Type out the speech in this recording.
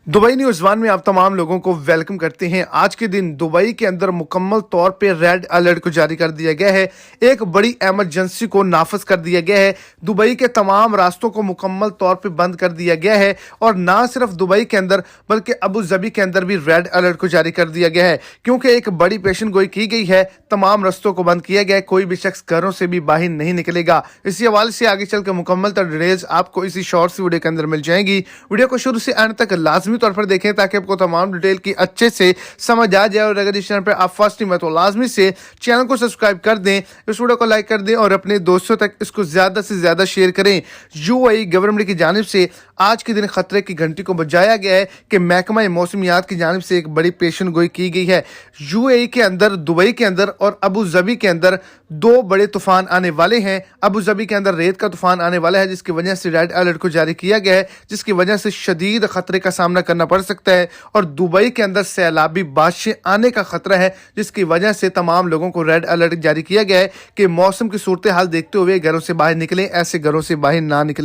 Dubai news one में आप तमाम लोगों को वेलकम करते हैं। आज के दिन दुबई के अंदर मुकम्मल तौर पे रेड अलर्ट को जारी कर दिया गया है। एक बड़ी इमरजेंसी को नाफिज कर दिया गया है। दुबई के तमाम रास्तों को मुकम्मल तौर पे बंद कर दिया गया है और ना सिर्फ दुबई के अंदर बल्कि अबू धाबी के अंदर भी रेड अलर्ट को जारी कर दिया गया है, क्योंकि एक बड़ी पेशन गोई की गई है। तमाम रास्तों को बंद किया गया है, कोई भी शख्स घरों से भी बाहर नहीं निकलेगा। इसी हवाले से आगे चल के मुकम्मल डिटेल्स आपको इसी शॉर्ट सी वीडियो के अंदर मिल जाएंगी। वीडियो को शुरू से एंड तक लाजमी तौर पर देखें ताकि आपको तमाम डिटेल की अच्छे से समझ आ जाए। और अगर इस चैनल पर आप फर्स्ट टाइम है तो लाजमी से चैनल को सब्सक्राइब कर दें, इस वीडियो को लाइक कर दें और अपने दोस्तों तक इसको ज्यादा से ज्यादा शेयर करें। यूएई गवर्नमेंट की जानिब से आज के दिन खतरे की घंटी को बजाया गया है कि महकमा मौसमियात की जानिब से एक बड़ी पेशन गोई की गई है। यूएई के अंदर, दुबई के अंदर और अबू धाबी के अंदर दो बड़े तूफान आने वाले हैं। अबू धाबी के अंदर रेत का तूफान आने वाला है, जिसकी वजह से रेड अलर्ट को जारी किया गया है, जिसकी वजह से शदीद खतरे का सामना करना पड़ सकता है। और दुबई के अंदर सैलाबी बारिशें आने का खतरा है, जिसकी वजह से तमाम लोगों को रेड अलर्ट जारी किया गया है कि मौसम की सूरत हाल देखते हुए घरों से बाहर निकलें, ऐसे घरों से बाहर ना निकलें।